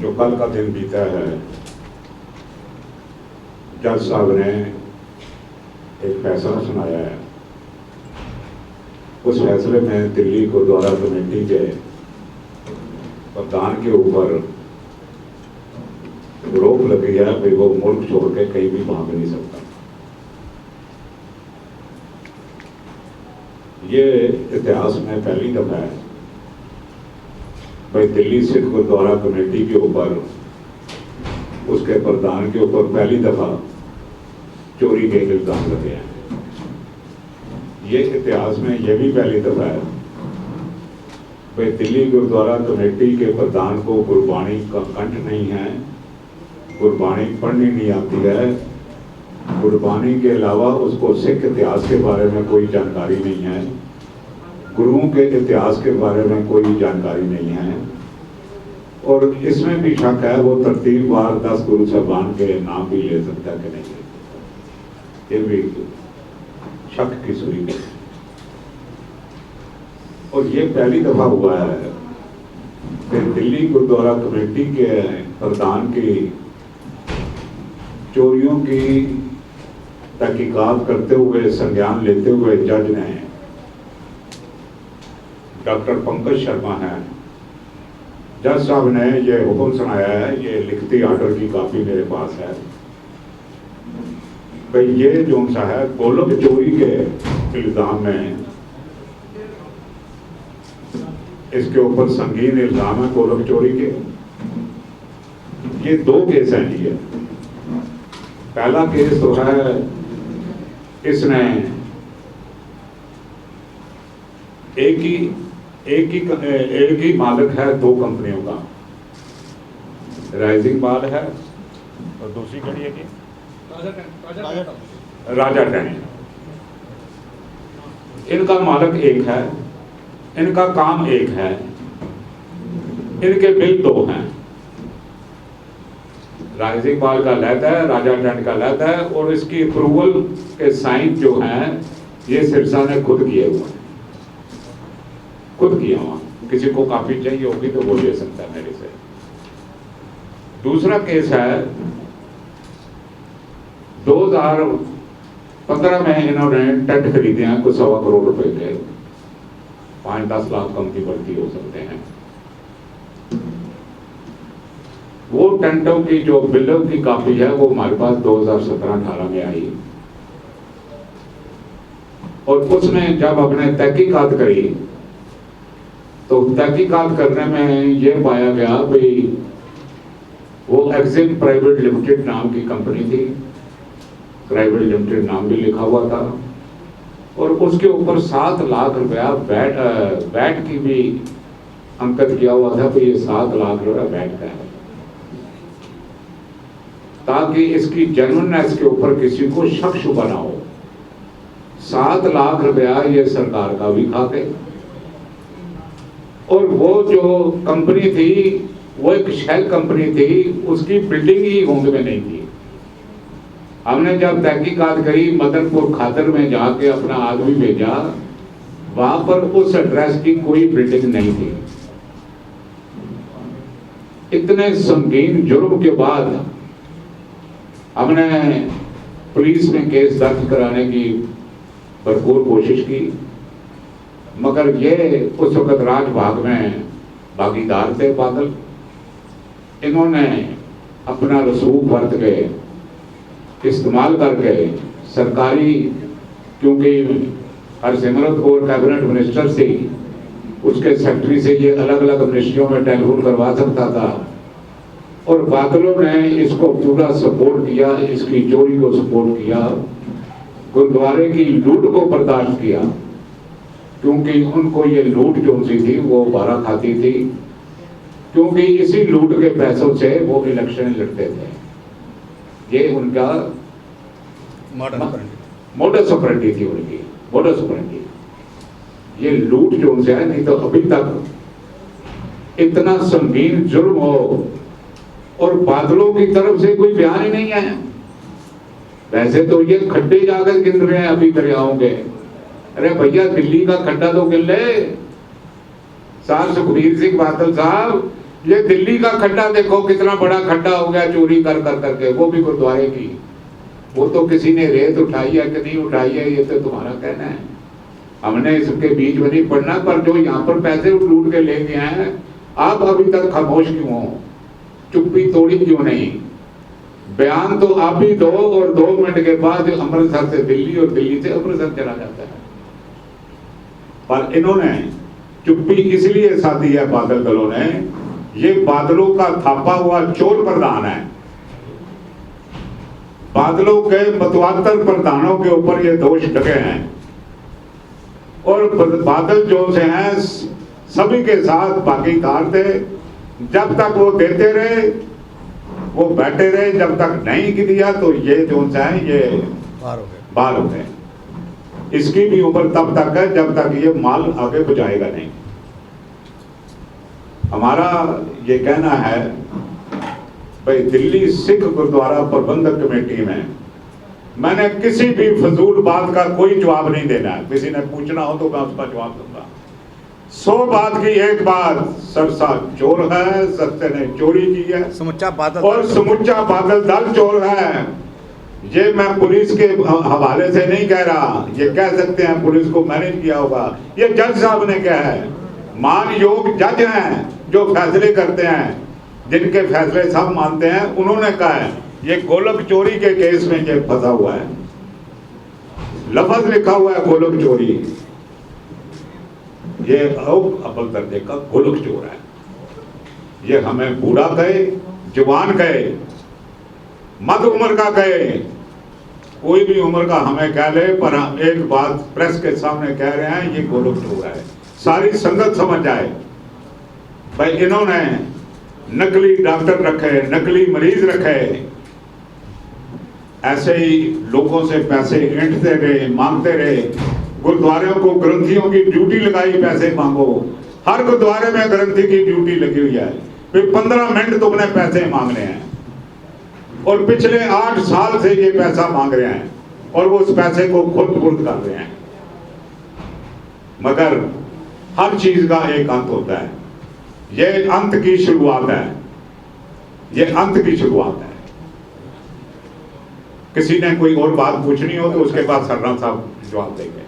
जो कल का दिन बीता है, जज साहब ने एक फैसला सुनाया है। उस फैसले में दिल्ली गुरुद्वारा कमेटी के प्रधान के ऊपर रोक लगी है कि वो मुल्क छोड़ के कहीं भी भाग नहीं सकता। ये इतिहास में पहली दफा है भाई दिल्ली सिख गुरुद्वारा कमेटी के ऊपर, उसके प्रधान के ऊपर पहली दफा चोरी के इल्जाम लगे हैं। ये इतिहास में यह भी पहली दफा है भाई दिल्ली गुरुद्वारा कमेटी के प्रधान को गुरबाणी का कंठ नहीं है, गुरबाणी पढ़नी नहीं आती है, गुरबाणी के अलावा उसको सिख इतिहास के बारे में कोई जानकारी नहीं है, गुरुओं के इतिहास के बारे में कोई जानकारी नहीं है। और इसमें भी शक है वो तरतीबवार 10 गुरु साहबान के नाम भी ले सकता है कि नहीं ले सकता, ये भी शक की सुई है। और ये पहली दफा हुआ है कि दिल्ली गुरुद्वारा कमेटी के प्रधान की चोरियों की तहकीकात करते हुए, संज्ञान लेते हुए जज ने, डॉक्टर पंकज शर्मा हैं, जज साहब ने ये हुक्म सुनाया है, ये लिखती आर्डर की कॉपी मेरे पास है भाई ये जो सा है गोलक चोरी के इल्जाम में, इसके ऊपर संगीन इल्जाम है गोलक चोरी के। ये 2 केस हैं जी। पहला केस तो है इसने एक ही मालिक है 2 कंपनियों का, राइजिंग बाल है और दूसरी कड़ी है कि राजा टैंक। इनका मालिक एक है, इनका काम एक है, इनके बिल 2 हैं। राइजिंग बाल का लैता है, राजा टैंक का लैता है, और इसकी अप्रूवल के साइन जो हैं ये सिरसा ने खुद किए हुए हैं, खुद किया हुआ। किसी को काफी चाहिए होगी तो वो ले सकता है मेरे से। दूसरा केस है 2015 में इन्होंने टेंट खरीदे हैं कुछ 1.25 करोड़ रुपए के, 5-10 लाख कंपनी बढ़ती हो सकते हैं। वो टेंटों की जो बिलों की कॉपी है वो हमारे पास 2017-18 में आई, और उसमें जब हमने तहकीकात करी तो तहकीकात करने में ये पाया गया भाई वो एक्सिम प्राइवेट लिमिटेड नाम की कंपनी थी, प्राइवेट लिमिटेड नाम भी लिखा हुआ था, और उसके ऊपर 7 लाख रुपया वैट की भी अंकित किया हुआ था। तो ये 7 लाख रुपया वैट का है, ताकि इसकी जेन्युइननेस के ऊपर किसी को शक शुबा ना हो। 7 लाख रुपया ये सरकार का भी खाते, और वो जो कंपनी थी वो एक शेल कंपनी थी, उसकी बिल्डिंग ही होंद में नहीं थी। हमने जब तहकीकात करी, मदनपुर खादर में जाके अपना आदमी भेजा, वहां पर उस एड्रेस की कोई बिल्डिंग नहीं थी। इतने संगीन जुर्म के बाद हमने पुलिस में केस दर्ज कराने की भरपूर कोशिश की, मगर ये उस वक्त राजभाग में भागीदार थे बादल। इन्होंने अपना रसूख वर्त के इस्तेमाल करके सरकारी, क्योंकि हरसिमरत कौर कैबिनेट मिनिस्टर थी, उसके सेक्रेटरी से ये अलग अलग मिनिस्ट्रियों में टेलीफोन करवा सकता था, और बादलों ने इसको पूरा सपोर्ट किया, इसकी चोरी को सपोर्ट किया, गुरुद्वारे की लूट को बर्दाश्त किया, क्योंकि उनको ये लूट जो सी थी वो बारह खाती थी, क्योंकि इसी लूट के पैसों से वो इलेक्शन लड़ते थे। ये उनका मोडस ऑपरेंडी थी, उनकी मोडस ऑपरेंडी। ये लूट जो उनसे है, नहीं तो अभी तक इतना संगीन जुर्म हो और बादलों की तरफ से कोई बयान ही नहीं आया। वैसे तो ये खड्डे जाकर गिन रहे हैं अभी दरियाओं के। अरे भैया दिल्ली का खड्डा तो गिन ले। साहब सुखबीर सिंह बादल साहब ये दिल्ली का खड्डा देखो कितना बड़ा खड्डा हो गया चोरी कर कर करके, वो भी गुरुद्वारे की। वो तो किसी ने रेत उठाई है कि नहीं उठाई है ये तो तुम्हारा कहना है, हमने इसके बीच में नहीं पढ़ना। पर जो यहाँ पर पैसे लूट के ले गए हैं, आप अभी तक खामोश क्यों हो, चुप्पी तोड़ी क्यों नहीं? बयान तो आप ही दो और 2 मिनट के बाद अमृतसर से दिल्ली और दिल्ली से अमृतसर चला जाता है। पर इन्होंने चुप्पी इसलिए साधी है बादल दलों ने, ये बादलों का थापा हुआ चोर प्रधान है। बादलों के मतवातर प्रधानों के ऊपर ये दोष ढके हैं और बादल जो से हैं सभी के साथ भागीदार थे। जब तक वो देते रहे वो बैठे रहे, जब तक नहीं दिया तो ये जो है ये बाहर हो गए। इसकी भी उम्र तब तक है जब तक ये माल आगे बुझाएगा नहीं। हमारा ये कहना है भाई, दिल्ली सिख गुरुद्वारा प्रबंधक कमेटी में मैंने किसी भी फजूल बात का कोई जवाब नहीं देना है। किसी ने पूछना हो तो मैं उसका जवाब दूंगा। 100 बात की एक बात, सरसा चोर है, सरसे ने चोरी की है, समुच्चा बादल और समुच्चा बादल दल चोर है। ये मैं पुलिस के हवाले से नहीं कह रहा, ये कह सकते हैं पुलिस को मैनेज किया होगा। ये जज साहब ने कहा है, मान योग जज हैं जो फैसले करते हैं, जिनके फैसले सब मानते हैं, उन्होंने कहा है ये गोलक चोरी के केस में ये फंसा हुआ है। लफ्ज लिखा हुआ है गोलक चोरी, ये अव्वल दर्जे का गोलक चोर है। ये हमें बूढ़ा कहे, जवान कहे, मध्य उम्र का कहे, कोई भी उम्र का हमें कह ले, पर हम एक बात प्रेस के सामने कह रहे हैं, ये गोलक चोर है। सारी संगत समझ जाए भाई, इन्होंने नकली डॉक्टर रखे, नकली मरीज रखे, ऐसे ही लोगों से पैसे ऐंठते रहे, मांगते रहे। गुरुद्वारों को ग्रंथियों की ड्यूटी लगाई, पैसे मांगो। हर गुरुद्वारे में ग्रंथी की ड्यूटी लगी हुई है, फिर 15 मिनट तुमने पैसे मांगने हैं, और पिछले 8 साल से ये पैसा मांग रहे हैं और वो उस पैसे को खुद बुर्द कर रहे हैं। मगर हर चीज का एक अंत होता है, ये अंत की शुरुआत है, ये अंत की शुरुआत है। किसी ने कोई और बात पूछनी हो तो उसके बाद सरना साहब जवाब देंगे।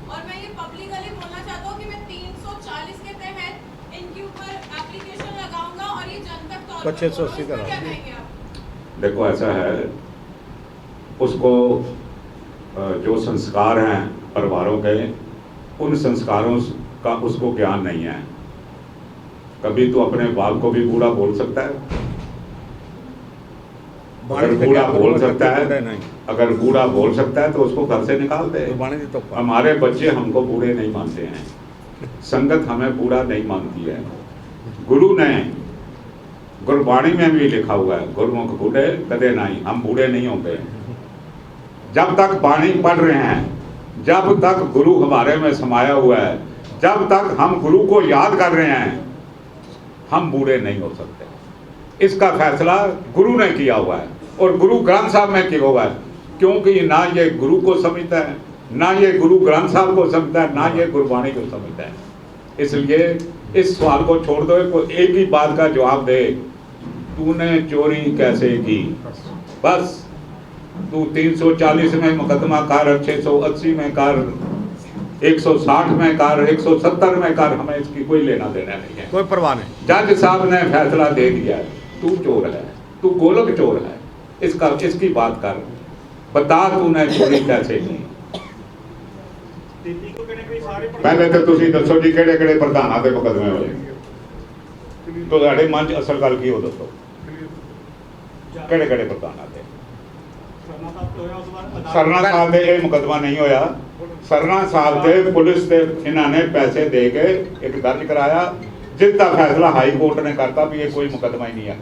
और मैं ये पब्लिकली बोलना चाहता हूँ कि मैं 340 के तहत इनके ऊपर एप्लीकेशन लगाऊंगा और ये जनतक तौर पर 680 का क्या कहेंगे आप? देखो ऐसा है, उसको जो संस्कार हैं परिवारों के, उन संस्कारों का उसको ज्ञान नहीं है। कभी तो अपने बाप को भी बूढ़ा बोल सकता है, अगर बूढ़ा बोल सकता है, अगर बूढ़ा बोल सकता है तो उसको घर से निकाल दे। हमारे बच्चे हमको बूढ़े नहीं मानते हैं, संगत हमें बूढ़ा नहीं मानती है। गुरु ने गुरबाणी में भी लिखा हुआ है, गुरुमुख बूढ़े कदे नहीं, हम बूढ़े नहीं होते। जब तक बाणी पढ़ रहे हैं, जब तक गुरु हमारे में समाया हुआ है, जब तक हम गुरु को याद कर रहे हैं, हम बूढ़े नहीं हो सकते। इसका फैसला गुरु ने किया हुआ है और गुरु ग्रंथ साहब में किया हुआ है, क्योंकि ना ये गुरु को समझता है, ना ये गुरु ग्रंथ साहब को समझता है, ना ये गुरबाणी को समझता है। इसलिए इस सवाल को छोड़ दो, कोई एक ही बात का जवाब दे, तूने चोरी कैसे की? बस तू 340 में मुकदमा कर, 680 में कर, 160 में कर, 170 में कर, हमें इसकी कोई लेना देना नहीं है, कोई परवाह नहीं। जज साहब ने फैसला दे दिया, तू चोर है, तू गोलक चोर है, इसकी बात कर, बता तूने चोरी कैसे की। पहले तो तुसी दसो जी किहड़े किहड़े प्रधानां दे मुकदमे होए, तो साडे मन च असल गल की हो दसो, किहड़े किहड़े प्रधानां दे? सरना साहब दे ये मुकदमा नहीं होया। सरना साहब दे पुलिस दे इन्होंने पैसे दे के एक दर्ज कराया, जिसका फैसला हाई कोर्ट ने करता भी ये कोई मुकदमा ही नहीं है।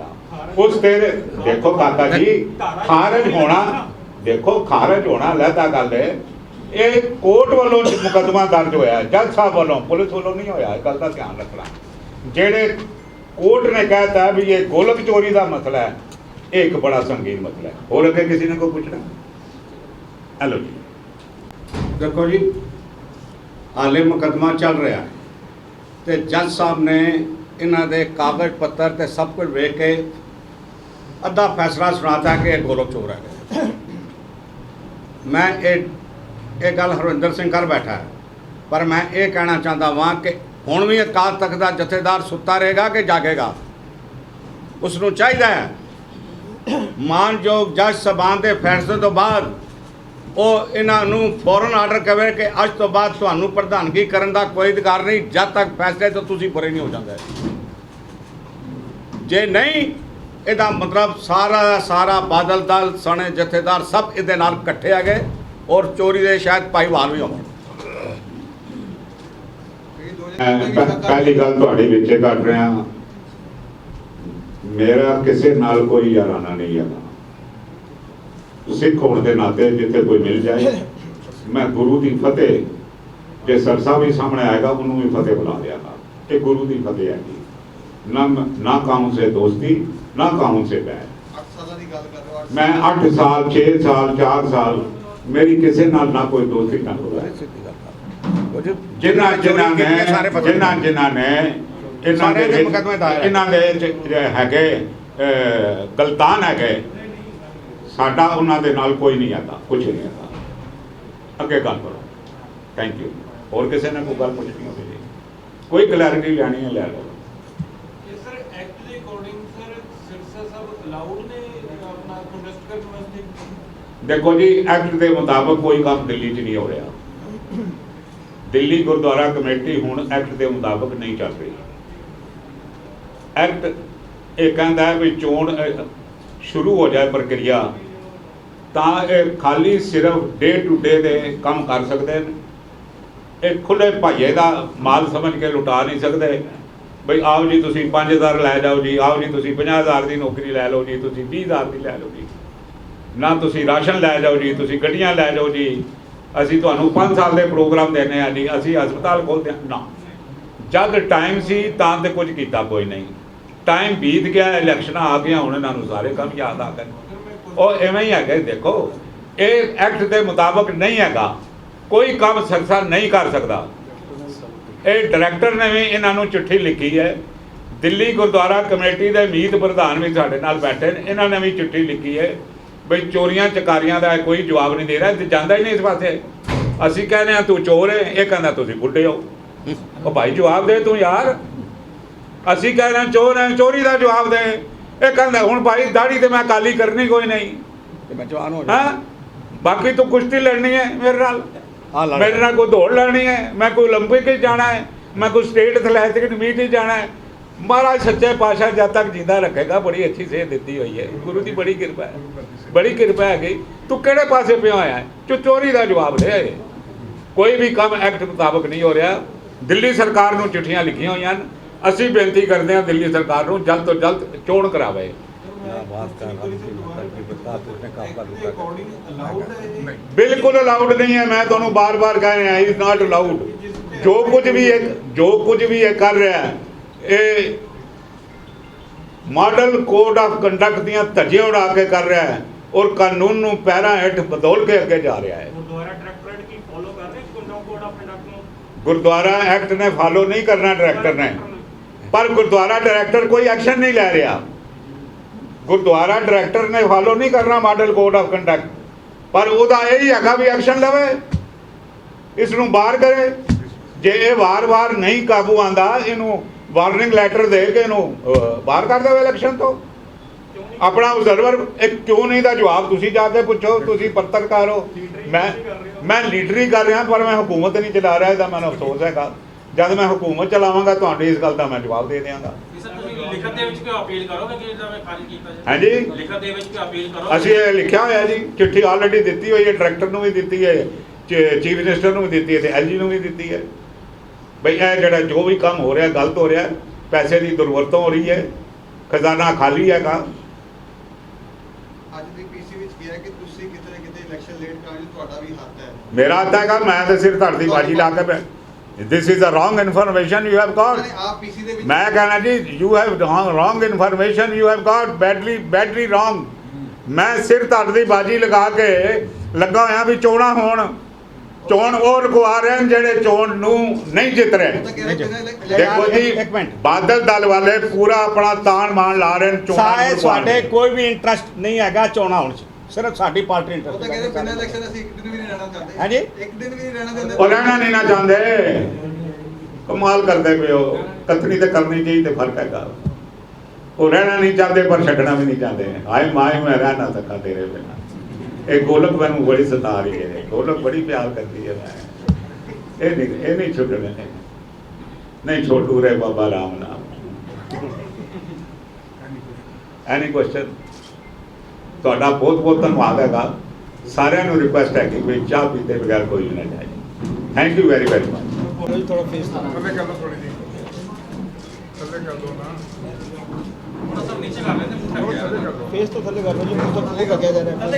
उस तेरे देखो काका जी, खारिज होना, देखो खारिज होना लहदा गल है, ये कोर्ट वालों मुकदमा दर्ज होया, जज साहब वालों, पुलिस वालों नहीं होया। गल का ध्यान रखना, जेड़े कोर्ट ने कहता है भी ये गोलक चोरी का मसला है, ये एक बड़ा संगीन मसला है। और अगर किसी ने कोई पूछना, हेलो जी। देखो जी, हाले मुकदमा चल रहा है तो जज साहब ने इन्हों के कागज पत्तर ते सब कुछ वेख के अद्धा फैसला सुनाता कि गोरख चोर है। मैं ये गल हरविंदर सिंह कर बैठा है, पर मैं ये कहना चाहता वहाँ कि हुण भी अकाल तख्त का जथेदार सुता रहेगा कि जागेगा। उसनों चाहिए है मानयोग जज साहबान के फैसले तो बाद ਉਹ ਇਹਨਾਂ ਨੂੰ ਫੌਰਨ ਆਰਡਰ ਕਰੇ ਕਿ ਅੱਜ ਤੋਂ ਬਾਅਦ ਤੁਹਾਨੂੰ ਪ੍ਰਧਾਨਗੀ ਕਰਨ ਦਾ ਕੋਈ ਅਧਿਕਾਰ ਨਹੀਂ ਜਦ ਤੱਕ ਫੈਸਲੇ ਤੋਂ ਤੁਸੀਂ ਪਰੇ ਨਹੀਂ ਹੋ ਜਾਂਦੇ। ਜੇ ਨਹੀਂ ਇਹਦਾ ਮਤਲਬ ਸਾਰਾ ਦਾ ਸਾਰਾ ਬਾਦਲ ਦਲ ਸਣੇ ਜਥੇਦਾਰ ਸਭ ਇਹਦੇ ਨਾਲ ਇਕੱਠੇ ਆ ਗਏ ਔਰ ਚੋਰੀ ਦੇ ਸ਼ਾਇਦ ਭਾਈਵਾਲ ਵੀ ਹੋਣ। पहली गल तुहाडे विच कर रहा, मेरा किसी नाल कोई याराना नहीं है। सिख होने के नाते जिथे कोई मिल जाए, मैं गुरु की फतेह जे सरसा भी सामने आएगा उन्होंने भी फतेह बुला देगा कि गुरु की फतेह है। ना कानून से दोस्ती, ना कानून से बैर। मैं 8 साल 6 साल 4 साल मेरी किसी नाल ना कोई दोस्ती ना होगा। जिन्हां ने है गलतान है साडा उन्होंने नाल कोई नहीं आता, कुछ नहीं आता। अगे गल करो। Thank you. और किसी ने कोई गल पूछनी होगी जी, कोई क्लैरिटी लैनी है लै लो। देखो जी, एक्ट के मुताबिक कोई काम दिल्ली च नहीं हो रहा। दिल्ली गुरुद्वारा कमेटी हुण एक्ट के मुताबिक नहीं चल रही। एक्ट ये कहता है भी चोण शुरू हो जाए प्रक्रिया तो खाली सिर्फ डे टू डे दे काम कर सकते हैं। एक खुले भाइये का माल समझ के लुटा नहीं सकते। बई आओ जी तुसी 5000 लै जाओ जी, आओ जी तुसी 50,000 की नौकरी लै लो जी, तुसी 20,000 की लै लो जी, ना तुसी राशन लै जाओ जी, तुसी गड्डियां लै जाओ जी, असी तुहानू 5 साल के प्रोग्राम देने हैं जी, असी हस्पताल खोलते हैं ना। जब टाइम सी तां ते कुछ कीता कोई नहीं। टाइम बीत गया, इलैक्शन आ गया, हुण इन्हां सारे काम याद आ गए और इवें ही है। देखो ये एक्ट के मुताबिक नहीं है, कोई काम सरसा नहीं कर सकता। ये डायरैक्टर ने भी इन्हों चिट्ठी लिखी है। दिल्ली गुरुद्वारा कमेटी के मीत प्रधान भी साडे नाल बैठे ने, इन्होंने भी चिट्ठी लिखी है बई चोरियां चकारियां का कोई जवाब नहीं दे रहा, जाता ही नहीं इस पासे। असी कहने हैं तू चोर है, ये कहना तुसीं बुढ़े हो। भाई जवाब दे तू यार। असी कह रहे चोर है, चोरी का जवाब दे। ये कहना हुण भाई दाढ़ी तो मैं काली करनी कोई नहीं, मैं जवान हो हाँ बाकी तो कुश्ती लड़नी है मेरे नाल, मेरे नाल कोई दौड़ लड़नी है, मैं कोई ओलंपिक जाना है, मैं कोई स्टेट एथलैटिक मीट जाना है। महाराज सच्चे पातशाह जब तक जिंदा रखेगा, बड़ी अच्छी सेहत दी हुई है, गुरु की बड़ी कृपा है, बड़ी कृपा है गई। तू किहड़े पासे पिया होया है? तू चोरी का जवाब दे। कोई भी काम एक्ट मुताबिक नहीं हो रहा। दिल्ली सरकार नूं चिट्ठियां लिखियां हुई हैं। असी बेनती करते हैं दिल्ली सरकार को जल्द तो जल्द चोण करावे। बिल्कुल अलाउड नहीं है। मैं तुहानू बार बार कह रहा, इज नॉट अलाउड। जो कुछ भी ये कर रहा है, ये मॉडल कोड ऑफ कंडक्ट दियां धज्जियां उड़ा के कर रहा है और कानून नूं पैरां हेठ बदौल के अगे जा रहा है। गुरुद्वारा एक्ट ने फॉलो नहीं करना डायरैक्टर ने, पर गुरुद्वारा डायरैक्टर कोई एक्शन नहीं ले रहा। गुरुद्वारा डायरैक्टर ने फॉलो नहीं करना मॉडल कोड ऑफ कंडक्ट, पर वह यही है भी एक्शन लवे, इसनों बाहर करे। जे ये बार बार नहीं काबू आंदा, इनू वार्निंग लैटर दे के इनू बाहर कर दे इलैक्शन तो। अपना ऑब्जर्वर एक क्यों नहीं का जवाब तुसी जाके पूछो, तुसी पत्रकार हो। मैं लीडरी कर रहा, पर मैं हुकूमत नहीं चला रहा। इसका मैंने अफसोस है। जब मैं हुकूमत चलावांगा तो इस गल का मैं जवाब दे देंगा। हाँ जी, असी लिखा होया जी, चिट्ठी ऑलरेडी दी हुई है, डायरैक्टर को भी दी है, चीफ मिनिस्टर को भी दी है, LG को भी दी है। बई यह जो भी काम हो रहा गलत हो रहा, पैसे की दुरवरतों हो रही है, खजाना खाली है। मेरा हथ है, मैं तो सिर्फ धड़ की बाजी ला के this is a wrong information you have got. आप पीसी ਦੇ ਵਿੱਚ मैं कहना जी you have wrong information you have got battery wrong. मैं सिर धड़ ਦੀ ਬਾਜੀ ਲਗਾ ਕੇ ਲੱਗਾ ਹੋਇਆ ਵੀ ਚੋਣਾਂ ਹੋਣ। ਚੋਣ ਉਹ ਰੁਕਵਾ ਰਹੇ ਨੇ ਜਿਹੜੇ ਚੋਣ ਨੂੰ ਨਹੀਂ ਜਿੱਤ ਰਹੇ। ਤਾਂ ਕਹਿ ਰਹੇ ਬਿਨਾਂ ਦੇਖੋ ਜੀ ਇੱਕ ਮਿੰਟ। ਬਾਦਲ ਦਲ ਵਾਲੇ ਪੂਰਾ ਆਪਣਾ ਤਾਣ ਮਾਣ ਲਾ ਰਹੇ ਨੇ ਚੋਣਾਂ ਨੂੰ ਸਾਏ ਰੁਕਵਾਉਣ ਸਾਡੇ ਦੇ। ਕੋਈ ਵੀ ਇੰਟਰਸਟ ਨਹੀਂ ਹੈਗਾ ਚੋਣਾਂ ਹੋਣ 'ਚ, ਸਿਰਫ ਸਾਡੀ ਪਾਰਟੀ ਉਹ ਤਾਂ ਇੰਟਰਸਟ ਕਹਿ ਰਹੇ ਬਿਨਾਂ ਇਲੈਕਸ਼ਨ ਅਸੀਂ ਇੱਕ ਦਿਨ ਵੀ ਨਹੀਂ ਰਹਿਣਾ ਚਾਹੁੰਦੇ। ਹਾਂਜੀ? ਇੱਕ ਦਿਨ ਵੀ ਨਹੀਂ ਰਹਿਣਾ ਚਾਹੁੰਦੇ। ਉਹ ਰਹਿਣਾ ਨਹੀਂ ਨਾ ਚਾਹੁੰਦੇ। ਕਮਾਲ ਕਰਦੇ ਪਏ ਹੋ। ਕਤਨੀ ਤੇ ਕਰਨੀ ਚਾਹੀਦੀ ਤੇ ਫਰਕ ਹੈਗਾ। ਉਹ ਰਹਿਣਾ ਨਹੀਂ ਚਾਹੁੰਦੇ ਪਰ ਛੱਡਣਾ ਵੀ ਨਹੀਂ ਚਾਹੁੰਦੇ। ਆਏ ਮਾਏ ਮੈਂ ਰਹਿ ਨਾ ਸਕਾਂ ਤੇਰੇ ਬਿਨਾਂ। ਇਹ ਗੋਲਕ ਮੈਨੂੰ ਬੜੀ ਸਤਾ ਰਹੀ ਹੈ। ਗੋਲਕ ਬੜੀ ਪਿਆਰ ਕਰਦੀ ਹੈ। ਮੈਂ ਇਹ ਨਹੀਂ ਛੁੱਟਣੇ ਨਹੀਂ ਛੋਟੂ ਰੇ ਬਾਬਾ ਰਾਮ ਨਾਮ। ਐਨੀ ਕੁਐਸਚਨ? ਤੁਹਾਡਾ ਬਹੁਤ ਬਹੁਤ ਧੰਨਵਾਦ ਹੈਗਾ। ਸਾਰਿਆਂ ਨੂੰ ਰਿਕੁਐਸਟ ਹੈ ਕਿ ਕੋਈ ਚਾਹ ਪੀਤੇ ਬਗੈਰ ਕੋਈ ਵੀ ਨਾ ਜਾਏ। Thank you very very much. ਥੋੜਾ ਫੇਸ ਥੱਲੇ ਕਰ ਲਓ ਥੋੜੀ ਜਿਹੀ ਥੱਲੇ ਕਰ ਦੋ ਨਾ ਫੇਸ ਤੋਂ ਥੱਲੇ ਕਰ ਲਓ ਜੀ, ਮੂੰਹ ਤੋਂ ਥੱਲੇ ਲੱਗਿਆ ਜਾ ਰਿਹਾ।